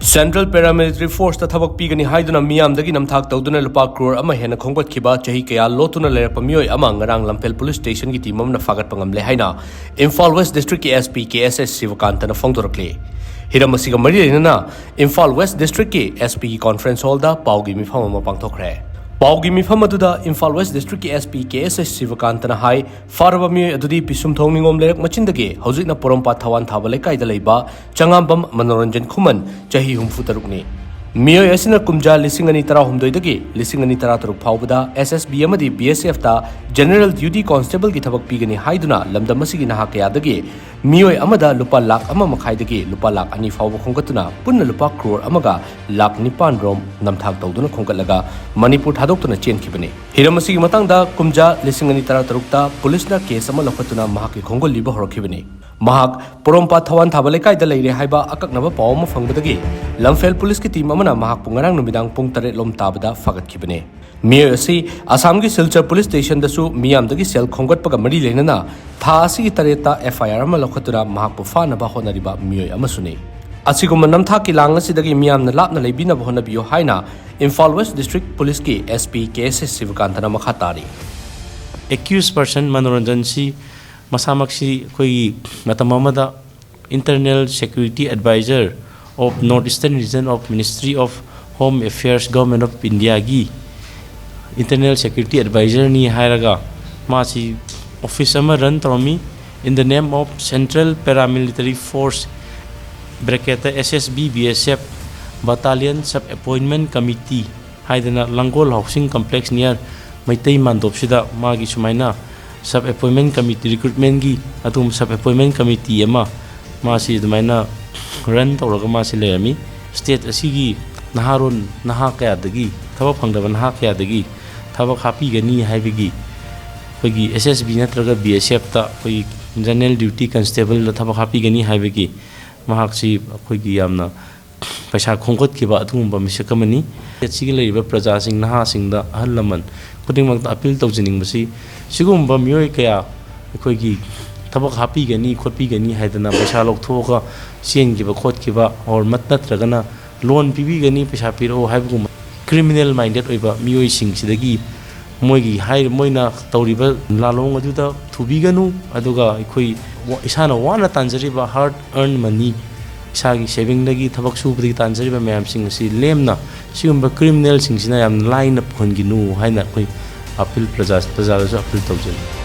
Central Paramilitary Force ta thabak pigani haiduna Meeyamdagi Namthak Touduna lupa crore ama hena khongbat khiba chahi kaya lotuna lerpa Meeoi ama ngarang Lamphel Police Station gi team amna fagat pangamle haina Imphal West District ki SP KSS Sivakanta na phongdorakle hiram asiga mari lena Imphal West District ki SP ki Conference Hall da paugi mifam ama pangthokre paugi mifam aduda Imphal West District ki SP KSS Sivakanta na hai faraba Meeoi adudi pisum thongningom lerek machindage hojikna porompa thawan thaba lekai da leiba changambam manoranjan khuman chahi humfutarukni Meeoi asina kumja lisingani tara humdoidagi lisingani tara turuk phawbada SSB amadi BSF ta General Duty Constable ki thabak pigani haiduna lamdam asigi naha kayadagi Meeoi amada lupa lakh ama makhaidagi lupa lakh ani phawba khongkatuna punna lupa crore amaga lakh 9 rom Namthak Touduna khongkatlaga Manipur thadoktuna chenkhibani hiram asigi matangda kumja lisingani tara turukta police na case ama lokhatuna mahaki khongol liba horokhibani mahak porompa thawan thaba lekai da leire haiba akaknaba pawma fangbadagi Lamphel Police ki team amana mahak pungarang numidang pung 8 lom tabada fagatkibane Meeoi asi Assam gi Silchar Police Station dasu Meeyamdagi Sel khonggatpaga mari lenana tha asi tareta FIR ama lokhatuna mahak pu fana ba honariba Meeoi amasuni asigum namthak ki lang asidagi Meeyamna lapna leibina ba honabiyo haina Imphal West District Police ki SP KSS Sivakantana makhatari accused person manoranjan si masamaksi koi matamamada internal security advisor of northeastern region of Ministry of Home Affairs Government of India gi internal security advisor ni hairaga masi office ama run tomi in the name of Central Paramilitary Force bracket SSB BSF Battalion Sub Appointment Committee haidana Langol Housing Complex near Maitai Mandop sida magi sumaina Sub Appointment Committee recruitment gi atum Sub Appointment Committee ama masi dumaina run tawraga masi lerami state asigi naharon naha kaya dagi thaba phangdaba naha kaya dagi thaba khapi gani haibigi koigi SSB natraga BSF ta koi general duty constable la thaba khapi gani haibigi mahaksi koigi yamna paisa khongkot kiba atumba misakamani sigi leiba praja sing naha singda ahalaman kudingmak appeal tawjining basi sigumba Meeoi kaya koigi tabak happy gani khotpi gani haidana paisa lokthoka chen giba khot kiba or mat natragana loan pibi gani paisa piro haibugum criminal minded oiba Meeoi sing sidagi moigi hai moina tawriba lalong aduda thubiganu aduga ikoi isana wana tanjariba hard earned money isagi saving dagi thabak subri tanjariba mayam sing si lemna sigumba criminal sing sina yam line up khonginu haina koi appeal praja appeal tawjin